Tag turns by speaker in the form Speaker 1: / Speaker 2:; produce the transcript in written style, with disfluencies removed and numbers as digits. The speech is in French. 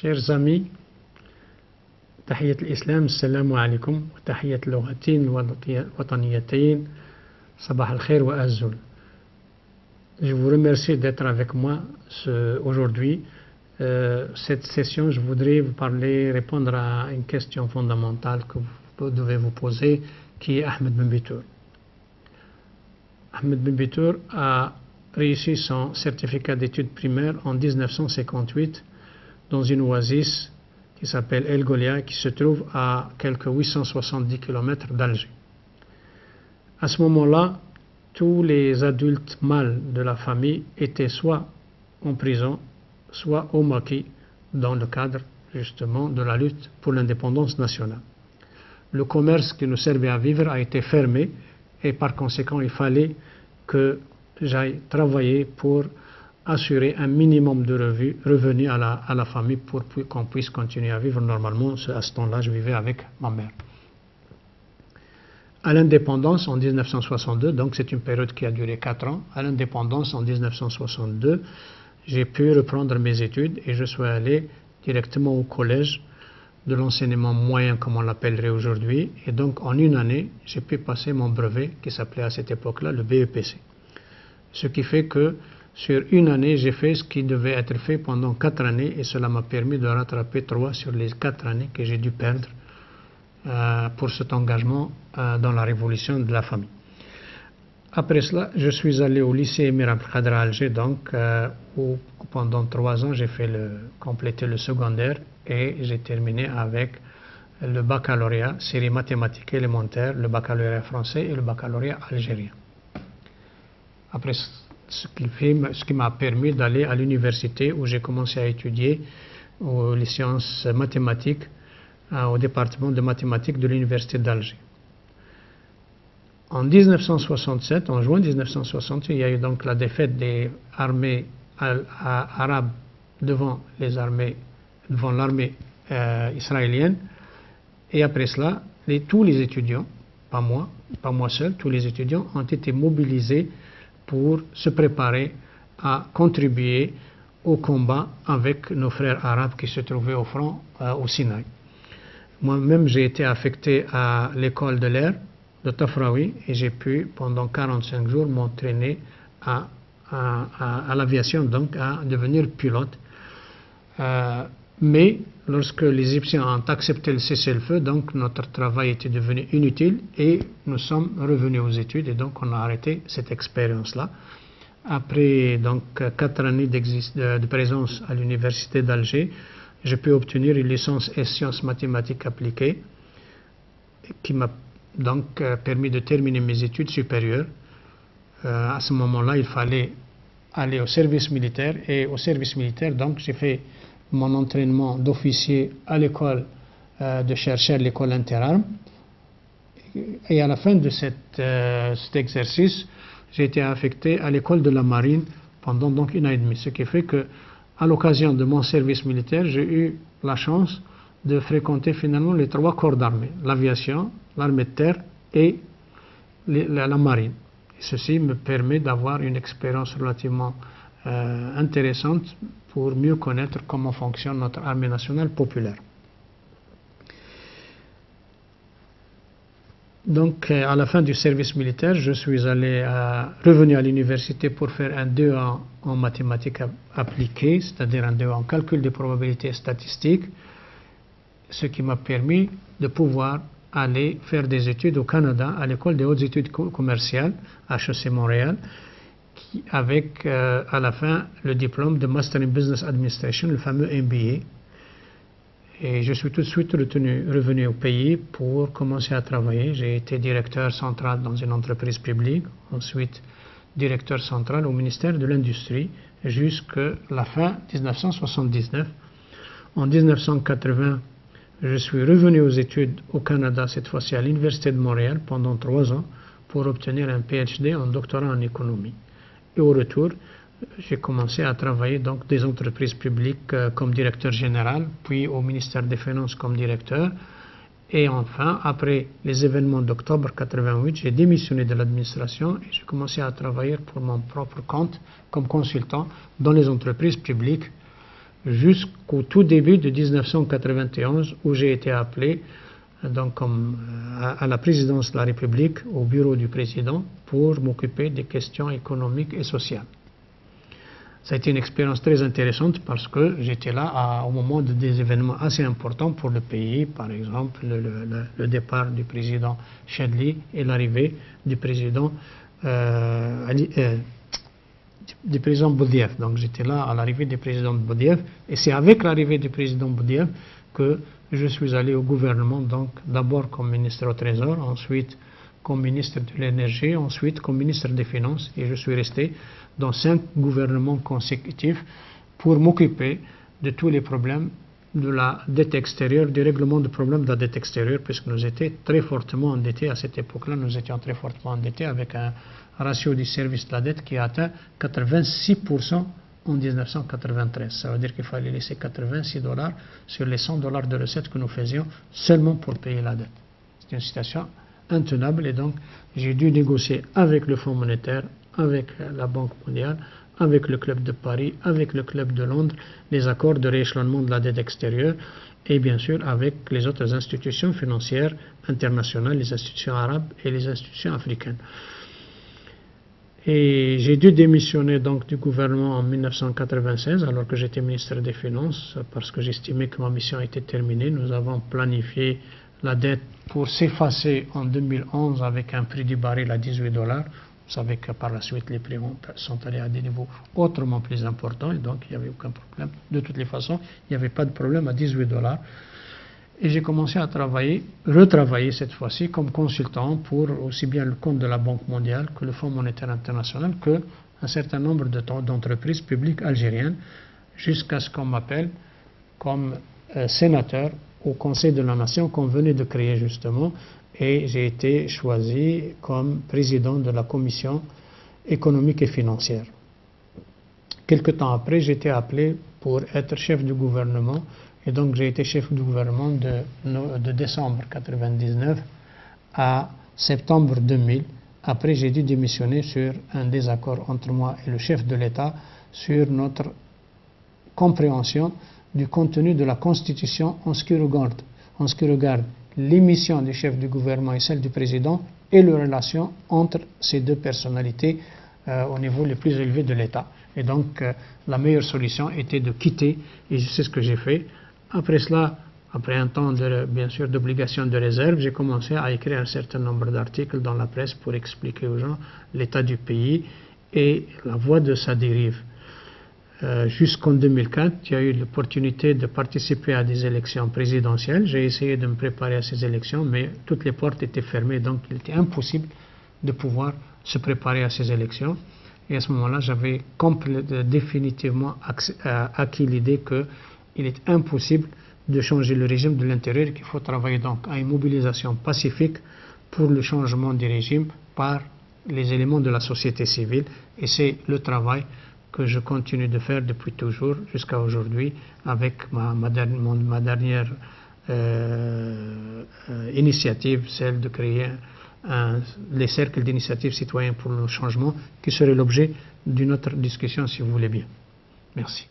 Speaker 1: Chers amis, تحية الإسلام السلام عليكم وتحية اللغتين الوطنيتين صباح الخير وأزول. Je vous remercie d'être avec moi aujourd'hui. Cette session, je voudrais vous parler, répondre à une question fondamentale que vous devez vous poser, qui est Ahmed Ben Bitour. Ahmed Ben Bitour a réussi son certificat d'études primaires en 1958 dans une oasis qui s'appelle El Golia, qui se trouve à quelques 870 km d'Alger. À ce moment-là, tous les adultes mâles de la famille étaient soit en prison, soit au maquis dans le cadre justement de la lutte pour l'indépendance nationale. Le commerce qui nous servait à vivre a été fermé et par conséquent il fallait que j'aille travailler pour assurer un minimum de revenus à la famille pour qu'on puisse continuer à vivre normalement. À ce temps-là, je vivais avec ma mère. À l'indépendance en 1962, donc c'est une période qui a duré 4 ans, à l'indépendance en 1962, j'ai pu reprendre mes études et je suis allé directement au collège de l'enseignement moyen, comme on l'appellerait aujourd'hui, et donc en une année, j'ai pu passer mon brevet qui s'appelait à cette époque-là le BEPC. Ce qui fait que sur une année, j'ai fait ce qui devait être fait pendant 4 années et cela m'a permis de rattraper 3 sur les 4 années que j'ai dû perdre pour cet engagement dans la révolution de la famille. Après cela, je suis allé au lycée Emir Abdelkader à Alger, donc où pendant 3 ans, j'ai fait compléter le secondaire et j'ai terminé avec le baccalauréat, série mathématiques élémentaires, le baccalauréat français et le baccalauréat algérien. Après ce qui m'a permis d'aller à l'université où j'ai commencé à étudier les sciences mathématiques au département de mathématiques de l'université d'Alger. En 1967, en juin 1968, il y a eu donc la défaite des armées arabes devant l'armée israélienne. Et après cela, tous les étudiants, pas moi seul, tous les étudiants ont été mobilisés pour se préparer à contribuer au combat avec nos frères arabes qui se trouvaient au front au Sinaï. Moi-même, j'ai été affecté à l'école de l'air de Tafraoui et j'ai pu pendant 45 jours m'entraîner à l'aviation, donc à devenir pilote. Mais lorsque les Égyptiens ont accepté le cessez-le-feu, donc notre travail était devenu inutile et nous sommes revenus aux études et donc on a arrêté cette expérience-là. Après donc 4 années de présence à l'université d'Alger, j'ai pu obtenir une licence et sciences mathématiques appliquées qui m'a donc permis de terminer mes études supérieures. À ce moment-là, il fallait aller au service militaire et au service militaire, donc j'ai fait mon entraînement d'officier à l'école de chercheur, l'école interarmes. Et à la fin de cet exercice, j'ai été affecté à l'école de la marine pendant donc 1 an et demi. Ce qui fait que, à l'occasion de mon service militaire, j'ai eu la chance de fréquenter finalement les 3 corps d'armée, l'aviation, l'armée de terre et la marine. Et ceci me permet d'avoir une expérience relativement intéressante pour mieux connaître comment fonctionne notre armée nationale populaire. Donc, à la fin du service militaire, je suis revenu à l'université pour faire un 2A en mathématiques appliquées, c'est-à-dire un 2A en calcul des probabilités statistiques, ce qui m'a permis de pouvoir aller faire des études au Canada à l'école des hautes études commerciales, HEC Montréal, avec à la fin le diplôme de Master in Business Administration, le fameux MBA. Et je suis tout de suite revenu au pays pour commencer à travailler. J'ai été directeur central dans une entreprise publique, ensuite directeur central au ministère de l'Industrie jusqu'à la fin 1979. En 1980, je suis revenu aux études au Canada, cette fois-ci à l'Université de Montréal, pendant 3 ans pour obtenir un PhD en doctorat en économie. Et au retour, j'ai commencé à travailler dans des entreprises publiques comme directeur général, puis au ministère des Finances comme directeur. Et enfin, après les événements d'octobre 88, j'ai démissionné de l'administration et j'ai commencé à travailler pour mon propre compte comme consultant dans les entreprises publiques jusqu'au tout début de 1991 où j'ai été appelé donc à la présidence de la République, au bureau du président, pour m'occuper des questions économiques et sociales. Ça a été une expérience très intéressante parce que j'étais là au moment de des événements assez importants pour le pays, par exemple le départ du président Chadli et l'arrivée du président Boudiaf. Donc j'étais là à l'arrivée du président Boudiaf et c'est avec l'arrivée du président Boudiaf que je suis allé au gouvernement, donc d'abord comme ministre au Trésor, ensuite comme ministre de l'énergie, ensuite comme ministre des Finances, et je suis resté dans 5 gouvernements consécutifs pour m'occuper de tous les problèmes de la dette extérieure, du règlement du problème de la dette extérieure, puisque nous étions très fortement endettés à cette époque-là. Nous étions très fortement endettés avec un ratio du service de la dette qui a atteint 86% en 1993. Ça veut dire qu'il fallait laisser $86 sur les $100 de recettes que nous faisions seulement pour payer la dette. C'est une situation intenable et donc j'ai dû négocier avec le Fonds monétaire, avec la Banque mondiale, avec le Club de Paris, avec le Club de Londres, les accords de rééchelonnement de la dette extérieure et bien sûr avec les autres institutions financières internationales, les institutions arabes et les institutions africaines. Et j'ai dû démissionner donc du gouvernement en 1996 alors que j'étais ministre des Finances parce que j'estimais que ma mission était terminée. Nous avons planifié la dette pour s'effacer en 2011 avec un prix du baril à $18. Vous savez que par la suite les prix sont allés à des niveaux autrement plus importants et donc il n'y avait aucun problème. De toutes les façons, il n'y avait pas de problème à $18. Et j'ai commencé à retravailler cette fois-ci comme consultant pour aussi bien le compte de la Banque mondiale que le Fonds monétaire international que un certain nombre d'entreprises publiques algériennes jusqu'à ce qu'on m'appelle comme sénateur au Conseil de la Nation qu'on venait de créer justement et j'ai été choisi comme président de la Commission économique et financière. Quelque temps après, j'ai été appelé pour être chef du gouvernement. Et donc j'ai été chef du gouvernement de décembre 1999 à septembre 2000. Après j'ai dû démissionner sur un désaccord entre moi et le chef de l'État sur notre compréhension du contenu de la Constitution en ce qui regarde les missions du chef du gouvernement et celle du président et les relations entre ces deux personnalités au niveau le plus élevé de l'État. Et donc la meilleure solution était de quitter et c'est ce que j'ai fait. Après cela, après un temps bien sûr d'obligation de réserve, j'ai commencé à écrire un certain nombre d'articles dans la presse pour expliquer aux gens l'état du pays et la voie de sa dérive. Jusqu'en 2004, j'ai eu l'opportunité de participer à des élections présidentielles. J'ai essayé de me préparer à ces élections, mais toutes les portes étaient fermées, donc il était impossible de pouvoir se préparer à ces élections. Et à ce moment-là, j'avais définitivement acquis l'idée qu'il est impossible de changer le régime de l'intérieur, qu'il faut travailler donc à une mobilisation pacifique pour le changement du régime par les éléments de la société civile. Et c'est le travail que je continue de faire depuis toujours jusqu'à aujourd'hui avec ma dernière initiative, celle de créer les cercles d'initiatives citoyennes pour le changement, qui serait l'objet d'une autre discussion si vous voulez bien. Merci.